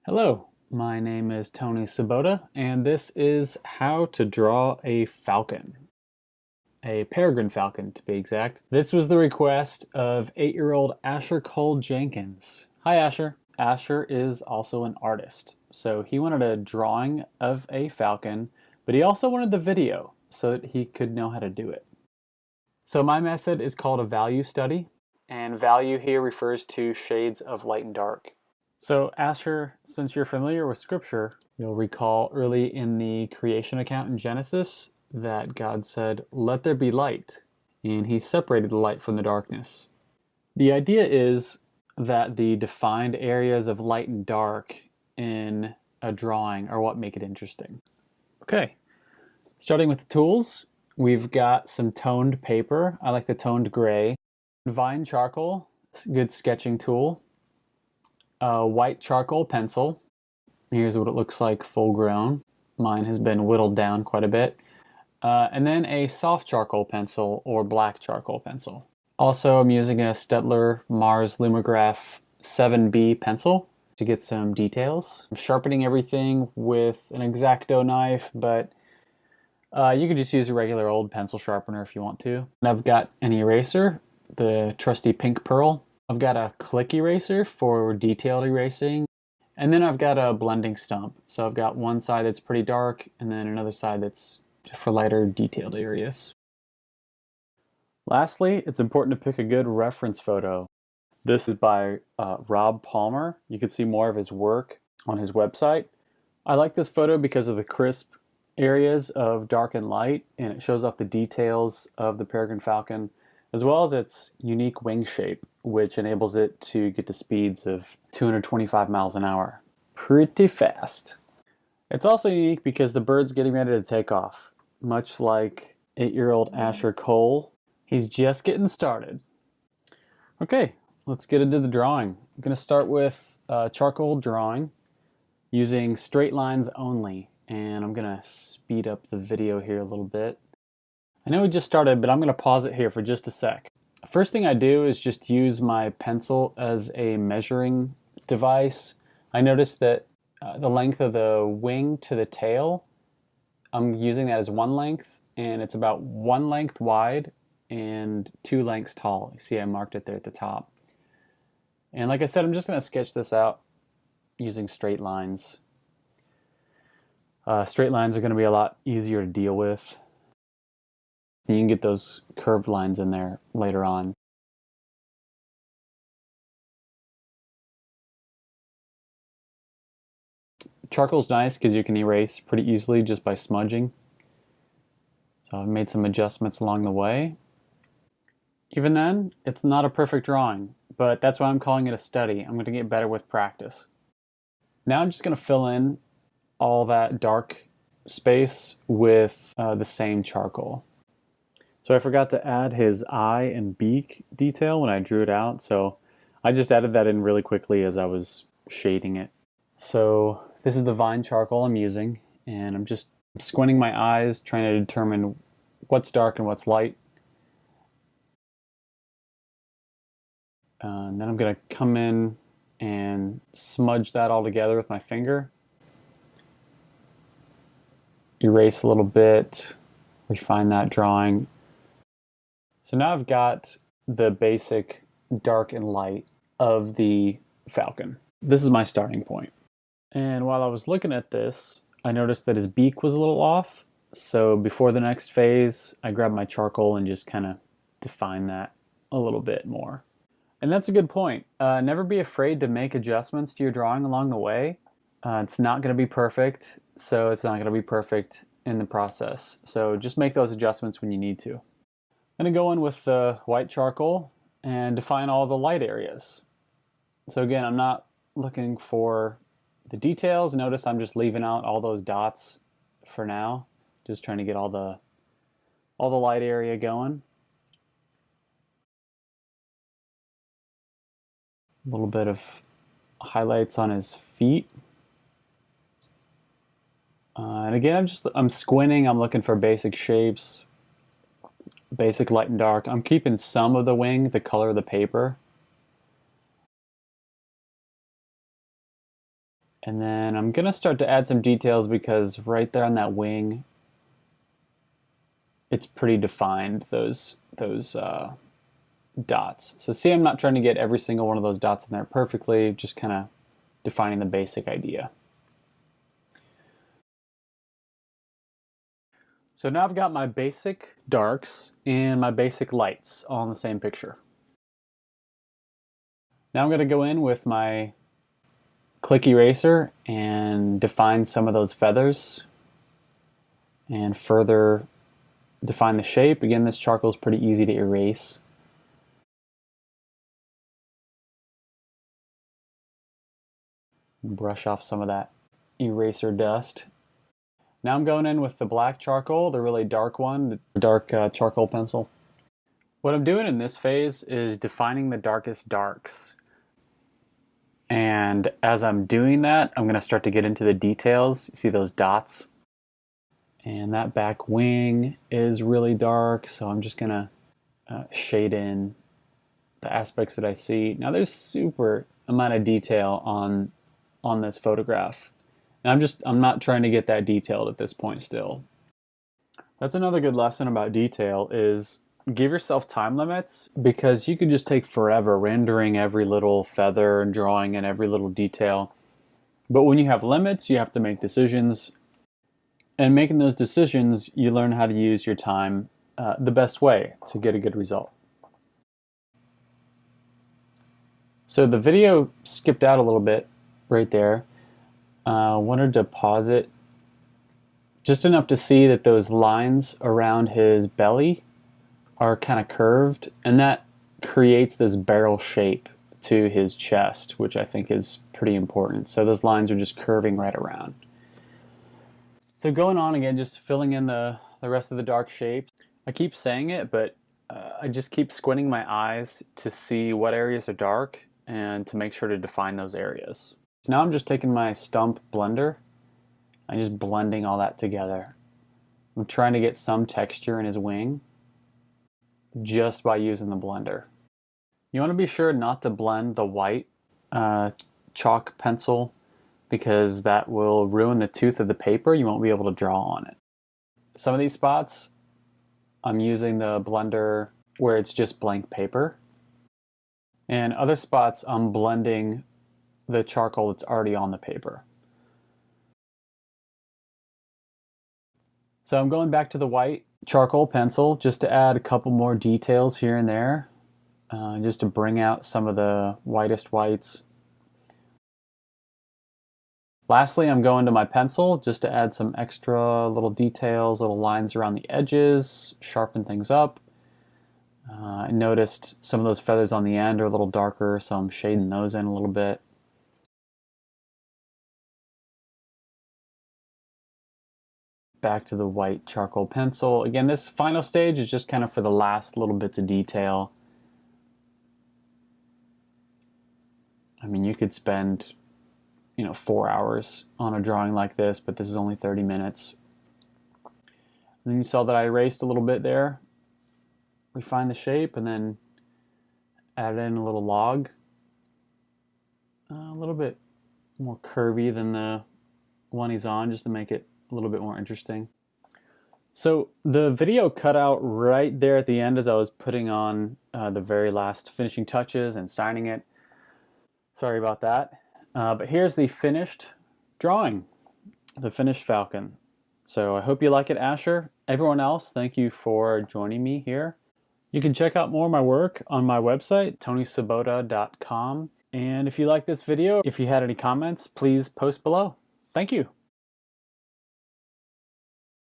Hello, my name is Tony Sabota, and this is how to draw a falcon. A peregrine falcon, to be exact. This was the request of 8-year-old Asher Cole Jenkins. Hi, Asher. Asher is also an artist, so he wanted a drawing of a falcon, but he also wanted the video so that he could know how to do it. So my method is called a value study, and value here refers to shades of light and dark. So Asher, since you're familiar with Scripture, you'll recall early in the creation account in Genesis that God said, "Let there be light," and he separated the light from the darkness. The idea is that the defined areas of light and dark in a drawing are what make it interesting. Okay, starting with the tools, we've got some toned paper. I like the toned gray. Vine charcoal, good sketching tool. A white charcoal pencil. Here's what it looks like full grown. Mine has been whittled down quite a bit. And then a soft charcoal pencil or black charcoal pencil. Also, I'm using a Staedtler Mars Lumograph 7B pencil to get some details. I'm sharpening everything with an X-Acto knife, but you could just use a regular old pencil sharpener if you want to. And I've got an eraser, the trusty pink pearl. I've got a click eraser for detailed erasing. And then I've got a blending stump. So I've got one side that's pretty dark and then another side that's for lighter detailed areas. Lastly, it's important to pick a good reference photo. This is by Rob Palmer. You can see more of his work on his website. I like this photo because of the crisp areas of dark and light, and it shows off the details of the Peregrine Falcon, as well as its unique wing shape, which enables it to get to speeds of 225 miles an hour. Pretty fast. It's also unique because the bird's getting ready to take off. Much like 8-year-old Asher Cole, he's just getting started. Okay, let's get into the drawing. I'm going to start with charcoal drawing using straight lines only, and I'm going to speed up the video here a little bit. I know we just started, but I'm going to pause it here for just a sec. First thing I do is just use my pencil as a measuring device. I noticed that the length of the wing to the tail, I'm using that as one length, and it's about one length wide and 2 lengths tall. You see I marked it there at the top. And like I said, I'm just going to sketch this out using straight lines. Straight lines are going to be a lot easier to deal with. You can get those curved lines in there later on. Charcoal's nice because you can erase pretty easily just by smudging. So I've made some adjustments along the way. Even then, it's not a perfect drawing, but that's why I'm calling it a study. I'm going to get better with practice. Now I'm just going to fill in all that dark space with the same charcoal. So I forgot to add his eye and beak detail when I drew it out, so I just added that in really quickly as I was shading it. So this is the vine charcoal I'm using, and I'm just squinting my eyes, trying to determine what's dark and what's light. And then I'm going to come in and smudge that all together with my finger. Erase a little bit, refine that drawing. So now I've got the basic dark and light of the falcon. This is my starting point. And while I was looking at this, I noticed that his beak was a little off. So before the next phase, I grabbed my charcoal and just kind of define that a little bit more. And that's a good point. Never be afraid to make adjustments to your drawing along the way. It's not going to be perfect, so it's not going to be perfect in the process. So just make those adjustments when you need to. I'm going to go in with the white charcoal and define all the light areas. So again, I'm not looking for the details. Notice I'm just leaving out all those dots for now. Just trying to get all the light area going. A little bit of highlights on his feet. And again, I'm squinting. I'm looking for basic shapes, basic light and dark. I'm keeping some of the wing the color of the paper. And then I'm gonna start to add some details because right there on that wing, it's pretty defined, those dots. So see, I'm not trying to get every single one of those dots in there perfectly, just kind of defining the basic idea. So now I've got my basic darks and my basic lights all in the same picture. Now I'm going to go in with my click eraser and define some of those feathers and further define the shape. Again, this charcoal is pretty easy to erase. Brush off some of that eraser dust. Now I'm going in with the black charcoal, the really dark one, the dark charcoal pencil. What I'm doing in this phase is defining the darkest darks. And as I'm doing that, I'm going to start to get into the details. You see those dots? And that back wing is really dark, so I'm just going to shade in the aspects that I see. Now there's super amount of detail on this photograph. And I'm not trying to get that detailed at this point still. That's another good lesson about detail is give yourself time limits, because you can just take forever rendering every little feather and drawing in every little detail. But when you have limits, you have to make decisions. And making those decisions, you learn how to use your time the best way to get a good result. So the video skipped out a little bit right there. Wanted to pause it just enough to see that those lines around his belly are kind of curved, and that creates this barrel shape to his chest, which I think is pretty important. So those lines are just curving right around. So going on again, just filling in the rest of the dark shapes. I keep saying it, but I just keep squinting my eyes to see what areas are dark and to make sure to define those areas. So now I'm just taking my Stump blender and just blending all that together. I'm trying to get some texture in his wing just by using the blender. You want to be sure not to blend the white chalk pencil, because that will ruin the tooth of the paper. You won't be able to draw on it. Some of these spots, I'm using the blender where it's just blank paper. And other spots, I'm blending the charcoal that's already on the paper. So I'm going back to the white charcoal pencil just to add a couple more details here and there, just to bring out some of the whitest whites. Lastly, I'm going to my pencil just to add some extra little details, little lines around the edges, sharpen things up. I noticed some of those feathers on the end are a little darker, so I'm shading those in a little bit. Back to the white charcoal pencil. Again, this final stage is just kind of for the last little bits of detail. I mean, you could spend 4 hours on a drawing like this, but this is only 30 minutes. And then you saw that I erased a little bit there. Refine the shape and then add in a little log. A little bit more curvy than the one he's on, just to make it a little bit more interesting. So the video cut out right there at the end as I was putting on the very last finishing touches and signing it. Sorry about that. But here's the finished drawing, the finished falcon. So I hope you like it, Asher. Everyone else, thank you for joining me here. You can check out more of my work on my website, tonysabota.com. And if you like this video, if you had any comments, please post below. Thank you.